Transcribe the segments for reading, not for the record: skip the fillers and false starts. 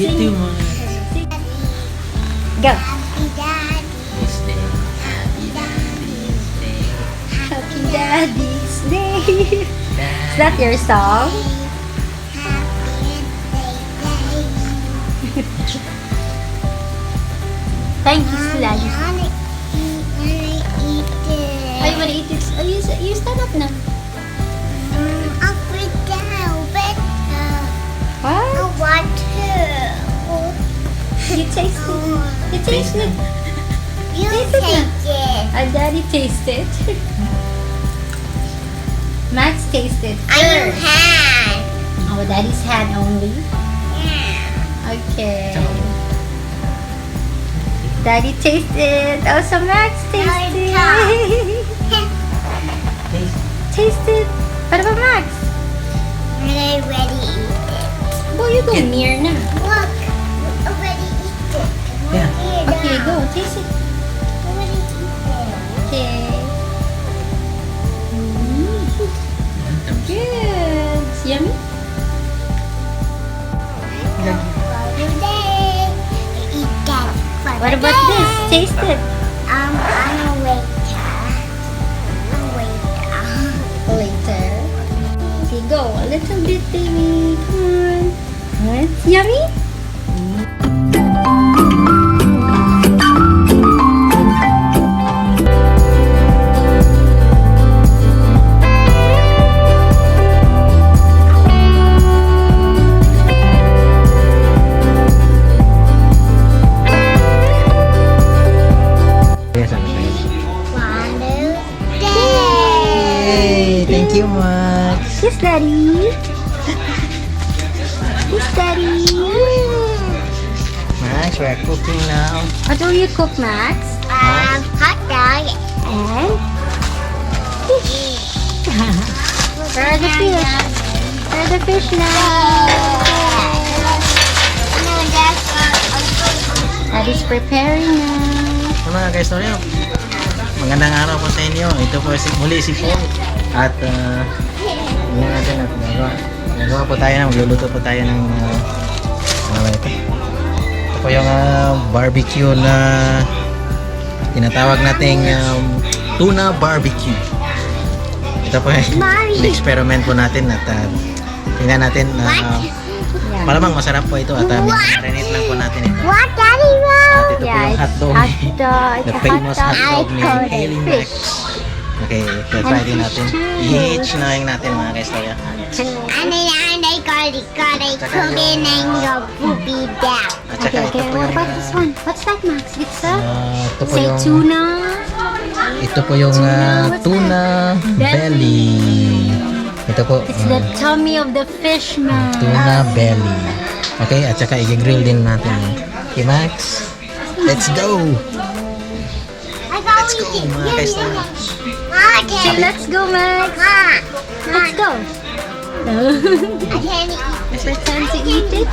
You too, Max. Go. Happy Daddy's Day. Happy Daddy's Day. Happy Daddy's Day. Is that your song? Thank you, Daddy. Ay, wanna eat it? Oh, you stand up na. What? You taste it. You taste it. You Taste it take it. Daddy tasted. Max tasted I first. hand. Oh, Daddy's hand only. Yeah. Okay. Daddy tasted. Oh, so Max tasted. Tasted. What about Max? I already eat it. Boy, you go near na. Look, we already eat it. Yeah. Here Okay, now. go. Taste it. Already eat it. Okay. Good. It's yummy. Father Day. Eat that. Father What about Day. this? Taste it. I'm a waiter. Later. Okay, go. A little bit, baby. Come on. It's yummy. Father Day. Hey, thank you, Max. Yes, Daddy. Yes, Daddy. Max, we're cooking now. What will you cook, Max? Hot dog. And fish. Where are the fish? Where are the fish now? Daddy's preparing now. So, mga ka-istorya, magandang araw po sa inyo. Ito po muli si Paul. At hindi natin at gagawa po tayo, magluluto po tayo ng ano ba ito? Ito po yung barbecue na tinatawag nating tuna barbecue. Ito po yung experiment po natin at tingnan natin Yeah. malamang masarap po ito at marinate lang po natin ito. What, Daddy? At Wow. ito po yung hotdog. Hot dog. The It's a famous hot hotdog dog ni coated Haley Max. fish. Okay, try din natin. I-hitch natin mga ka-istorya. And then I got it cooking and go poopy down. At saka Okay, ito okay. po What yung about this one? What's that, Max? It's a ito po say yung tuna. ito po yung tuna belly. Ito po It's the tummy of the fish, Max. tuna belly. Okay, at saka i-grill din natin. Okay, Max. Let's go. Let's go mga ka-istorya. Say, let's go, Max. Let's go. No. I can't eat. You pretend to eat it?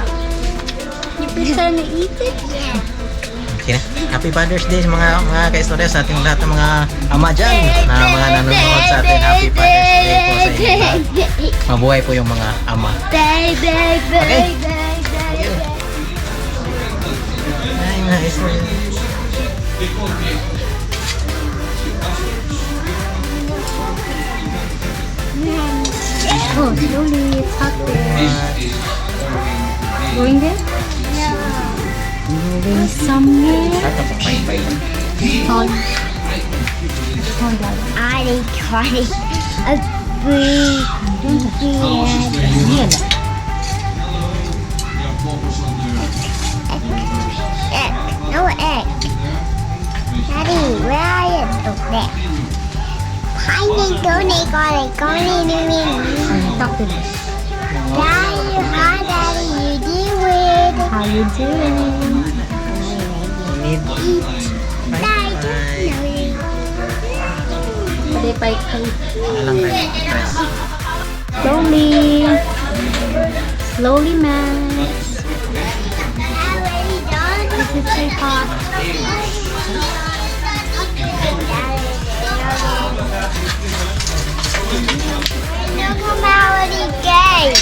You pretend to eat it? Okay na. Happy Father's Day sa mga ka-istorya sa ating lahat ng mga ama dyan na mga nanonood sa atin. Happy Father's Day po sa inyo lahat. Mabuhay po yung mga ama. Okay. Ay, mga istorya. Oh, slowly. It's hot there. Going there? Moving somewhere. Hold. Hold on. I got it. A big, Yan. egg. No egg. Daddy, where are you? Oh, there. I didn't go, they got it. Talk to them. Daddy, hi, Daddy, you doing? How you doing? Need Daddy, Pwede pa ikaw. lang tayo. Press. Slowly. Slowly, Max. already done. This is so hot. No, I'm already gay.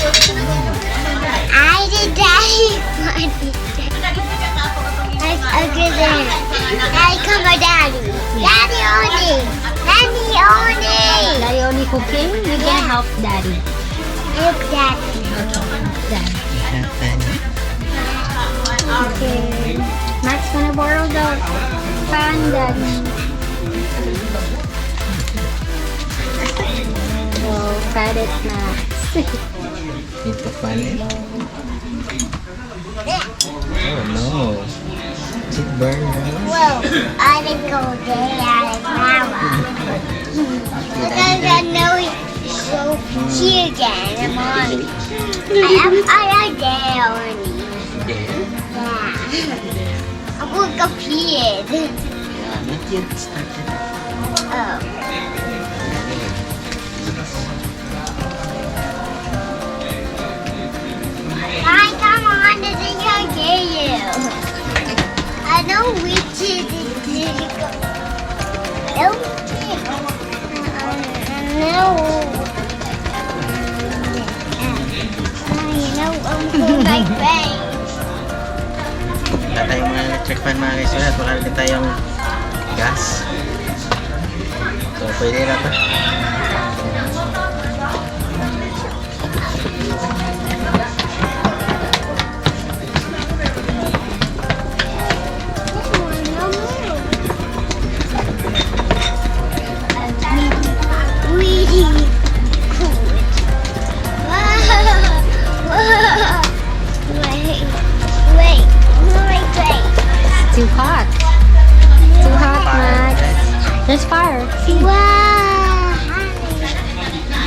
I did daddy funny. Okay then. Daddy, come on, daddy. Daddy only. Daddy only. Daddy only cooking. You can help daddy. Look, daddy. Daddy. Okay. Max gonna borrow the fan, daddy. Oh, got it, Max. Ito pala. Oh no. Is it burn? Whoa, I didn't go there. I mama. Because I know it's so here again, mommy. I there only. Yeah. Yeah. I woke up here. Not yet started. Oh. Hi, come on, this is your game. I know which is it. No. You know, I'm my face. Wala tayong mga electric fan mga guys. Wala rin tayong gas. So pwede na to. Really cool. Whoa. Wait. Too hot. Too hot, Max. There's fire. Wow.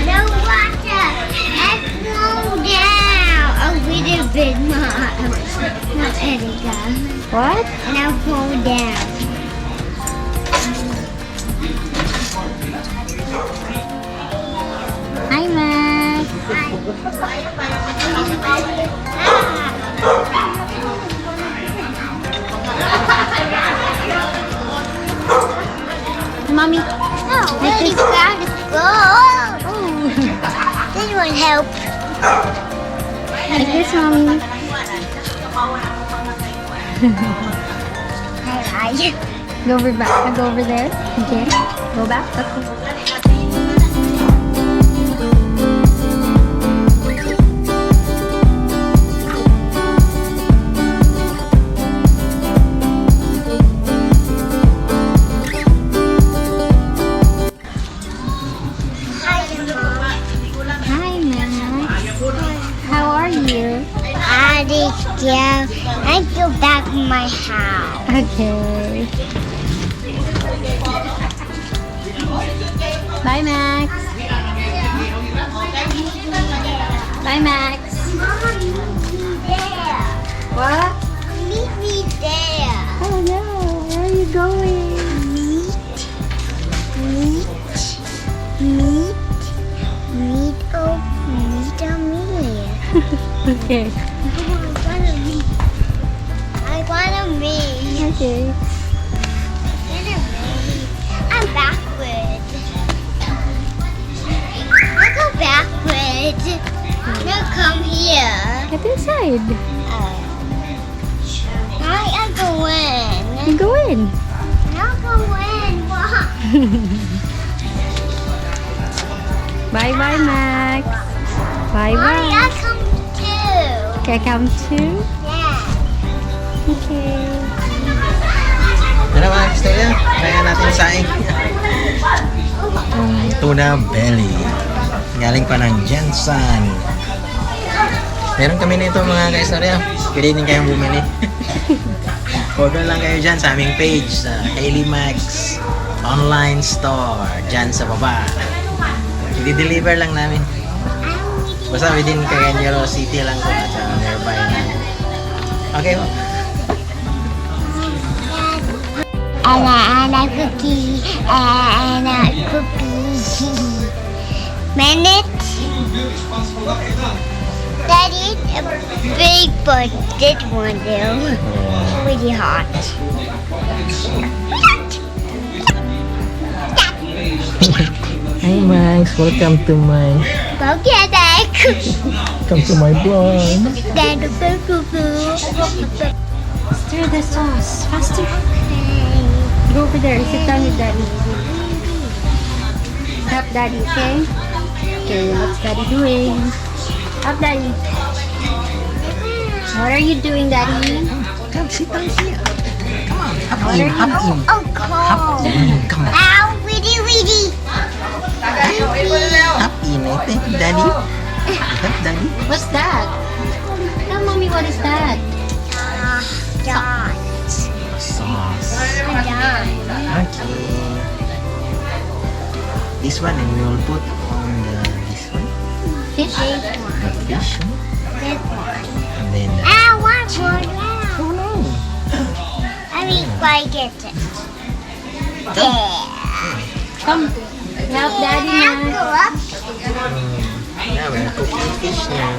No water. Let's slow down a little bit more. Not Erika. What? Now fall down. Hi, Max. Mommy. No, really gotta go. This one help. Like this, Mommy. I like. Go over back. Go over there. Okay. Go back. Okay. Hi, Max. How are you? Yeah, I go back to my house. Okay. Bye, Max. Bye, Max. Mom, meet me there. What? Meet me there. Oh no, where are you going? Meet Amelia. Okay. I wanna meet. Okay. I'm backwards. I go backwards. Now come here. Get inside. I go in. You go in. Now go in. Walk. Bye bye, Max. Bye Mommy, I bye. come too. Okay, come too. Yeah. Okay. Ano mga Estella? Kaya natin yung saing. Tuna belly. Galing pa ng Jensen. Meron kami nito mga ka-istorya. Pwede din kayong bumili. Order lang kayo dyan sa aming page sa Hailey Max online store. Dyan sa baba. I-deliver lang namin. Basta within Cagañero City lang po at nearby na. Okay po. And a cookie. And a cookie. Minute. Daddy, a big but this one though. Really hot. Hi Max, welcome to my Pokédex. Come to my barn. Stir the sauce. Faster. Go over there. Sit down with Daddy. Help Daddy, okay? Okay, what's Daddy doing? Help Daddy. What are you doing, Daddy? Come, sit down here. Come on, hop What in, are you hop in. Oh, cold. Come on, Ow, weedy, weedy. hop in. Daddy. Help Daddy. What's that? Tell Mommy what is that? John. Sauce. John. Okay. This one, and we will put on this one, Fish? the fish, This one. and then I want more now. oh no. I mean, I get it. There. Come. Help Daddy Now na. go up. Now we're cooking fish now.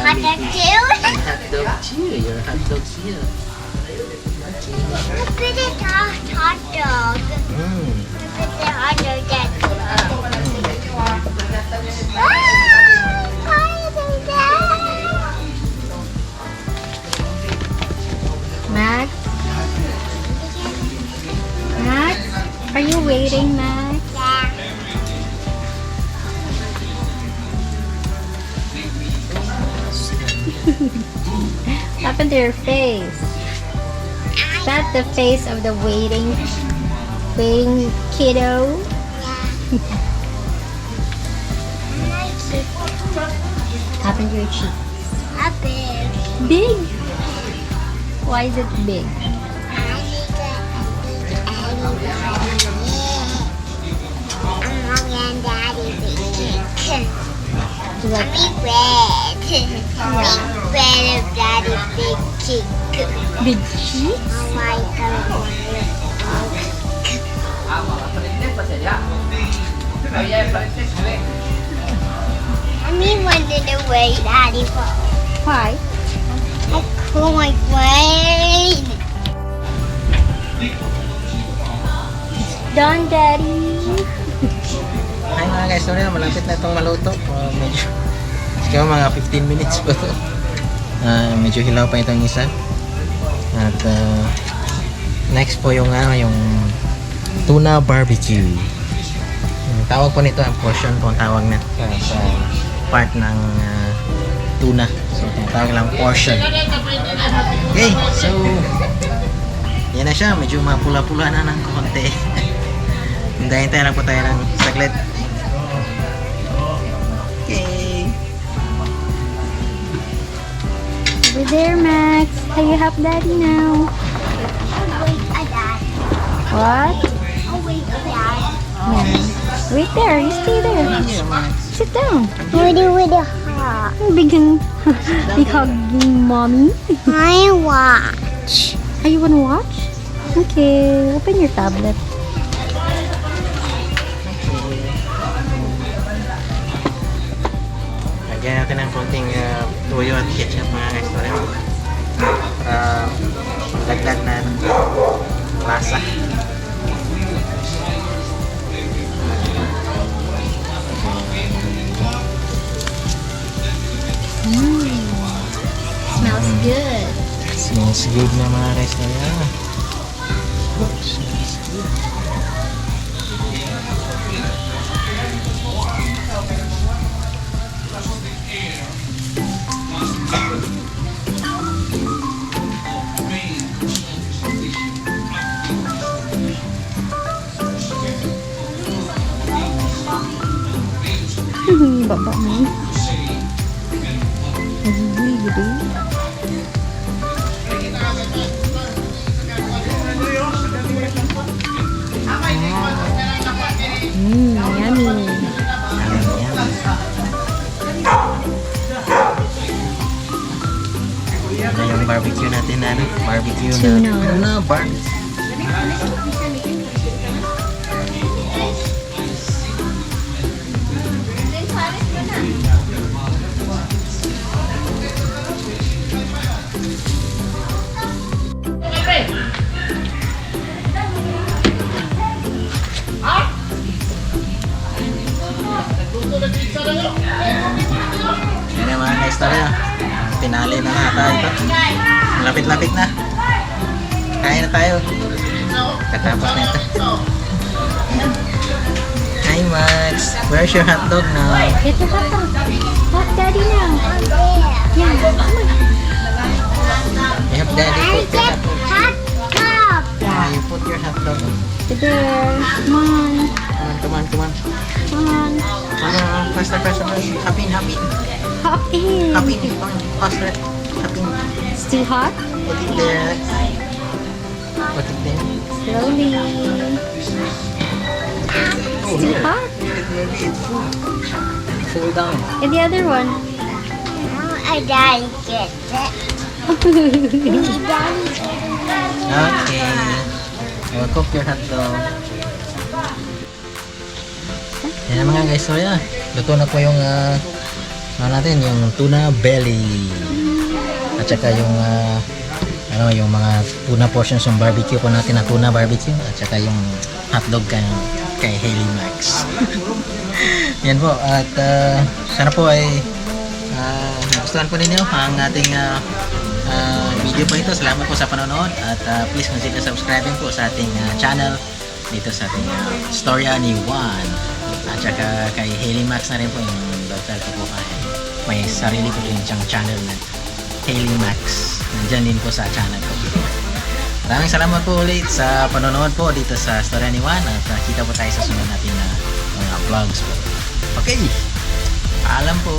Hot dog too. And hot dog too. Your hot dog's here. Look at the hot dog. Mm. Look at the hot dog. That. Max? Max? Are you waiting, Max? What happened to your face? Is that the face of the waiting kiddo? Happened to your cheek? Big? Why is it big? You like Red. Red of Daddy's big cheek. big cheek? Oh my God. I need one in the way, Daddy. Why? I pull my brain. Done, Daddy. Hi mga guys, sorry na malapit na itong maluto. Medyo siguro mga 15 minutes pa to. Medyo hilaw pa itong isa. At next po yung yung tuna barbecue. Yung tawag po nito, ang portion po ang tawag na sa part ng tuna. So tawag lang portion. Okay, so yan na siya, medyo mapula-pula na ng konti. Hintayin tayo lang po tayo ng saglit. Okay. Over there, Max. Can you help Daddy now? Wait, Dad. What? Oh, wait, Dad. Yeah. Wait there. You stay there. Sit down. What do with the heart? Big hugging mommy. I watch. Are you wanna watch? Okay. Open your tablet. Lagyan natin ng konting toyo at ketchup mga guys. Para dagdag na lasa. Smells good. Smells good na mga guys. Baba mo. Gede. Yummy. Ano yung barbecue natin na barbecue Tuna. na tuna barbecue. tinali na nata ito. Lapit-lapit na. Kain na tayo. Katapos na ito. Hi Max, where's your hotdog now? Get your hot dog. Hot daddy now. Yeah. Yeah, come on. You have daddy I put your get hotdog. hot dog. Yeah, you put your hotdog. The bear. Come on. Come on. Come on. Faster. Hop in. Hop in. Hop in. Faster. Hop in. It's too hot. Put it there. Put it there. Slowly. Oh, It's too here. hot. Fall down. And the other one. I daddy gets it. Daddy. Okay. I will cook your hotdog. Yan na mga guys, so yeah. Luto na po yung ano natin, yung tuna belly. At saka yung yung mga tuna portions yung barbecue po natin na tuna barbecue. At saka yung hotdog kay Hailey Max. Yan po. At sana po ay nagustuhan po ninyo ang ating video po ito. Salamat po sa panonood. At please consider subscribing po sa ating channel dito sa ating Storya ni Juan. At saka kay Hailey Max na rin po yung daughter ko po may sarili po din siyang channel na Hailey Max. Nandyan din po sa channel ko. Maraming salamat po ulit sa panonood po dito sa Storya ni Juan at kita po tayo sa sunod natin na mga vlogs po. Okay, paalam po.